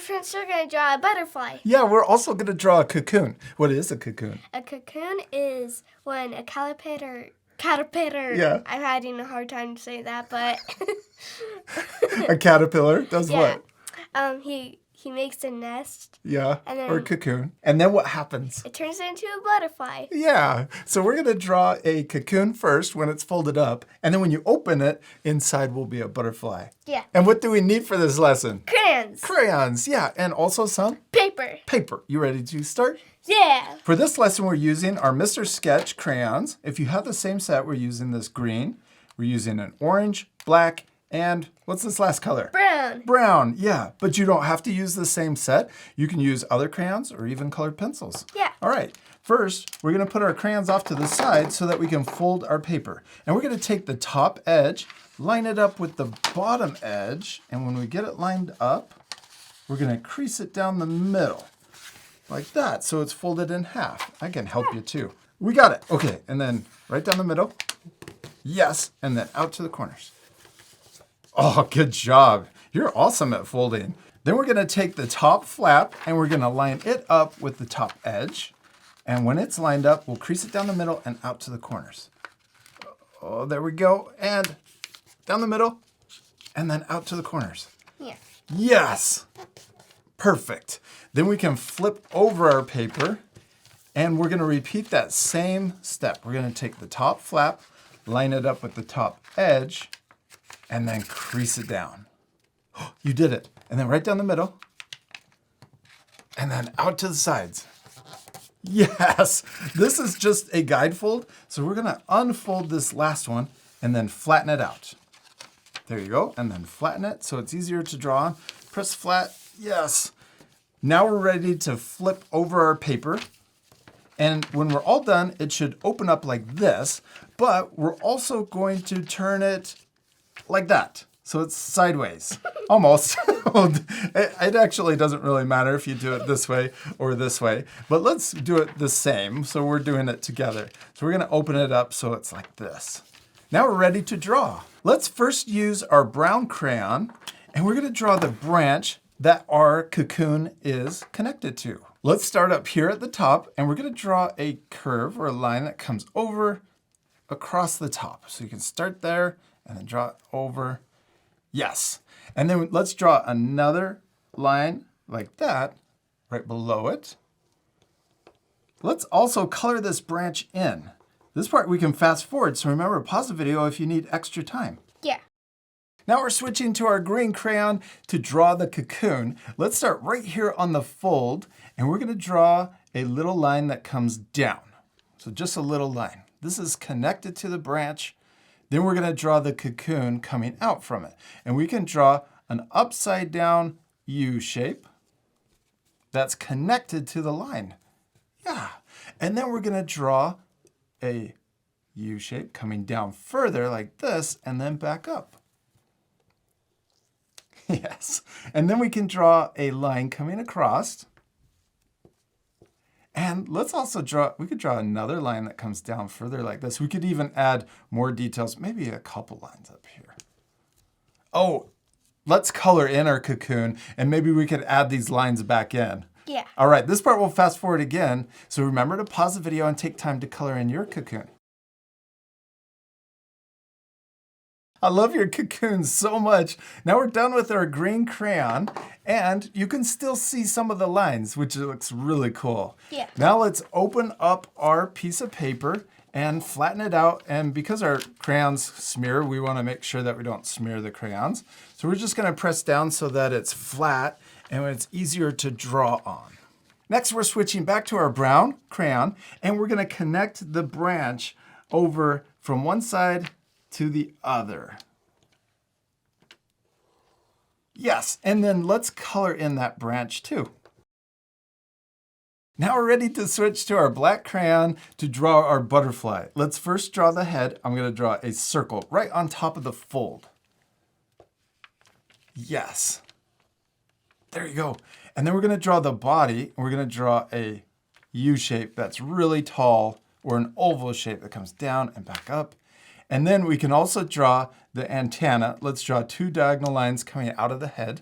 friends are going to draw a butterfly. Yeah, we're also going to draw a cocoon. What is a cocoon? A cocoon is when a caterpillar. Yeah. I'm having a hard time to say that, but A caterpillar does what? He makes a nest. Yeah, and then or a cocoon. And then what happens? It turns into a butterfly. Yeah, so we're going to draw a cocoon first when it's folded up. And then when you open it, inside will be a butterfly. Yeah. And what do we need for this lesson? Crayons. Crayons, yeah. And also some? Paper. Paper. You ready to start? Yeah. For this lesson, we're using our Mr. Sketch crayons. If you have the same set, we're using this green. We're using an orange, black, and what's this last color? Brown. Brown, yeah. But you don't have to use the same set. You can use other crayons or even colored pencils. Yeah. All right. First, we're going to put our crayons off to the side so that we can fold our paper. And we're going to take the top edge, line it up with the bottom edge, and when we get it lined up, we're going to crease it down the middle. Like that, so it's folded in half. I can help you too. We got it. Okay, and then right down the middle. Yes, and then out to the corners. Oh, good job. You're awesome at folding. Then we're gonna take the top flap and we're gonna line it up with the top edge. And when it's lined up, we'll crease it down the middle and out to the corners. Oh, there we go. And down the middle and then out to the corners. Yeah. Yes. Perfect. Then we can flip over our paper and we're gonna repeat that same step. We're gonna take the top flap, line it up with the top edge, and then crease it down. You did it. And then right down the middle, and then out to the sides. Yes, this is just a guide fold. So we're gonna unfold this last one and then flatten it out. There you go, and then flatten it so it's easier to draw on. Press flat, yes. Now we're ready to flip over our paper. And when we're all done, it should open up like this, but we're also going to turn it like that. So it's sideways, almost. It actually doesn't really matter if you do it this way or this way, but let's do it the same. So we're doing it together. So we're gonna open it up so it's like this. Now we're ready to draw. Let's first use our brown crayon and we're gonna draw the branch that our cocoon is connected to. Let's start up here at the top and we're gonna draw a curve or a line that comes over across the top. So you can start there and then draw it over. Yes. And then let's draw another line like that right below it. Let's also color this branch in. This part we can fast forward, so remember, pause the video if you need extra time. Yeah. Now we're switching to our green crayon to draw the cocoon. Let's start right here on the fold, and we're gonna draw a little line that comes down. So just a little line. This is connected to the branch. Then we're gonna draw the cocoon coming out from it. And we can draw an upside down U shape that's connected to the line. Yeah. And then we're gonna draw a U shape coming down further like this and then back up. Yes. And then we can draw a line coming across. And let's also draw, we could draw another line that comes down further like this. We could even add more details, maybe a couple lines up here. Oh, let's color in our cocoon and maybe we could add these lines back in. Yeah. All right, this part we'll fast forward again. So remember to pause the video and take time to color in your cocoon. I love your cocoon so much. Now we're done with our green crayon and you can still see some of the lines, which looks really cool. Yeah. Now let's open up our piece of paper and flatten it out. And because our crayons smear, we want to make sure that we don't smear the crayons. So we're just going to press down so that it's flat and it's easier to draw on. Next, we're switching back to our brown crayon and we're going to connect the branch over from one side to the other. Yes, and then let's color in that branch too. Now we're ready to switch to our black crayon to draw our butterfly. Let's first draw the head. I'm going to draw a circle right on top of the fold. Yes. There you go. And then we're going to draw the body. And we're going to draw a U shape that's really tall or an oval shape that comes down and back up. And then we can also draw the antenna. Let's draw two diagonal lines coming out of the head.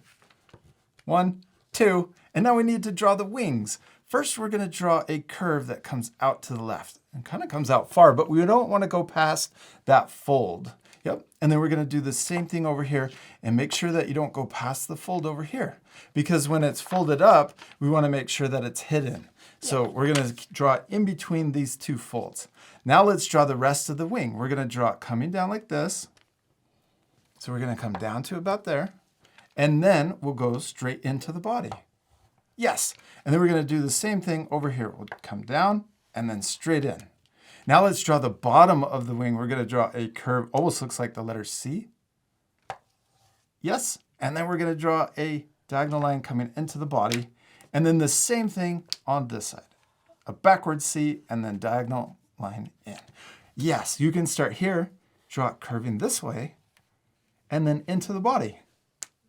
1, 2. And now we need to draw the wings. First, we're going to draw a curve that comes out to the left. And kind of comes out far, but we don't want to go past that fold. Yep. And then we're going to do the same thing over here and make sure that you don't go past the fold over here. Because when it's folded up, we want to make sure that it's hidden. So we're going to draw in between these 2 folds. Now let's draw the rest of the wing. We're going to draw it coming down like this. So we're going to come down to about there. And then we'll go straight into the body. Yes. And then we're going to do the same thing over here. We'll come down and then straight in. Now let's draw the bottom of the wing. We're going to draw a curve, almost looks like the letter C. Yes. And then we're going to draw a diagonal line coming into the body. And then the same thing on this side. A backward C and then diagonal line in. Yes, you can start here, draw it curving this way, and then into the body.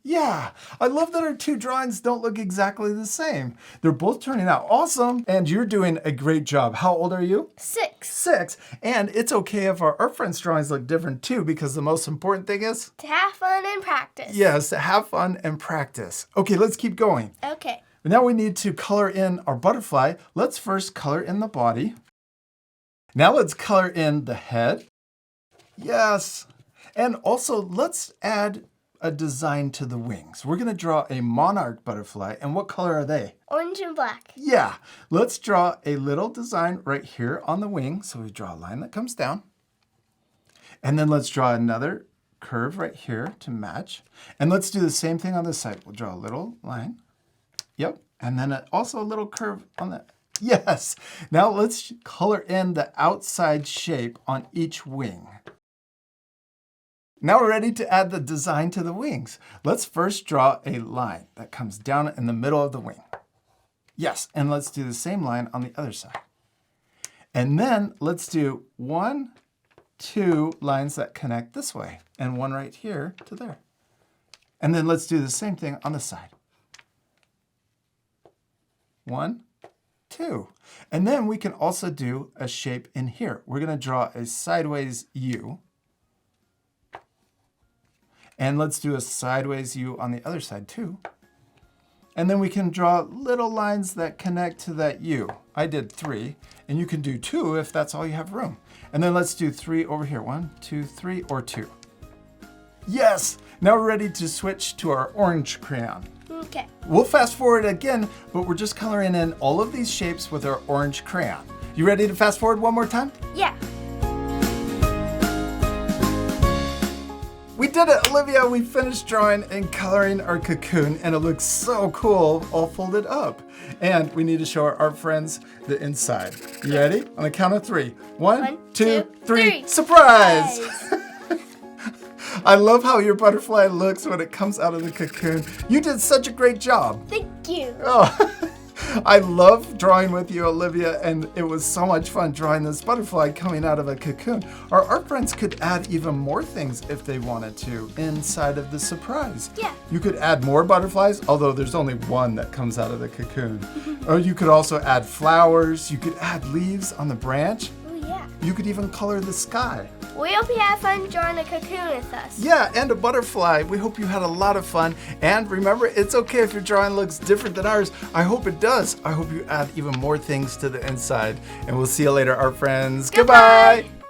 Yeah, I love that our 2 drawings don't look exactly the same. They're both turning out awesome, and you're doing a great job. How old are you? 6. 6. And it's okay if our friends' drawings look different too, because the most important thing is? To have fun and practice. Yes, to have fun and practice. Okay, let's keep going. Okay. Now we need to color in our butterfly. Let's first color in the body. Now let's color in the head. Yes. And also let's add a design to the wings. We're going to draw a monarch butterfly. And what color are they? Orange and black. Yeah. Let's draw a little design right here on the wing. So we draw a line that comes down. And then let's draw another curve right here to match. And let's do the same thing on this side. We'll draw a little line. Yep. And then also a little curve on the... Yes. Now let's color in the outside shape on each wing. Now we're ready to add the design to the wings. Let's first draw a line that comes down in the middle of the wing. Yes, and let's do the same line on the other side. And then let's do 1, 2 lines that connect this way, and one right here to there. And then let's do the same thing on the side. 1, 2. And then we can also do a shape in here. We're going to draw a sideways U. And let's do a sideways U on the other side too. And then we can draw little lines that connect to that U. I did 3, and you can do 2 if that's all you have room. And then let's do 3 over here. 1, 2, 3, or 2. Yes! Now we're ready to switch to our orange crayon. Okay. We'll fast forward again, but we're just coloring in all of these shapes with our orange crayon. You ready to fast forward one more time? Yeah. We did it, Olivia! We finished drawing and coloring our cocoon, and it looks so cool, all folded up. And we need to show our art friends the inside. You ready? On the count of 3. 1, 2, 3. Surprise! I love how your butterfly looks when it comes out of the cocoon. You did such a great job. Thank you. Oh, I love drawing with you, Olivia, and it was so much fun drawing this butterfly coming out of a cocoon. Our art friends could add even more things if they wanted to inside of the surprise. Yeah. You could add more butterflies, although there's only one that comes out of the cocoon. Or you could also add flowers. You could add leaves on the branch. Oh, yeah. You could even color the sky. We hope you had fun drawing a cocoon with us. Yeah, and a butterfly. We hope you had a lot of fun. And remember, it's okay if your drawing looks different than ours. I hope it does. I hope you add even more things to the inside. And we'll see you later, art friends. Goodbye. Goodbye.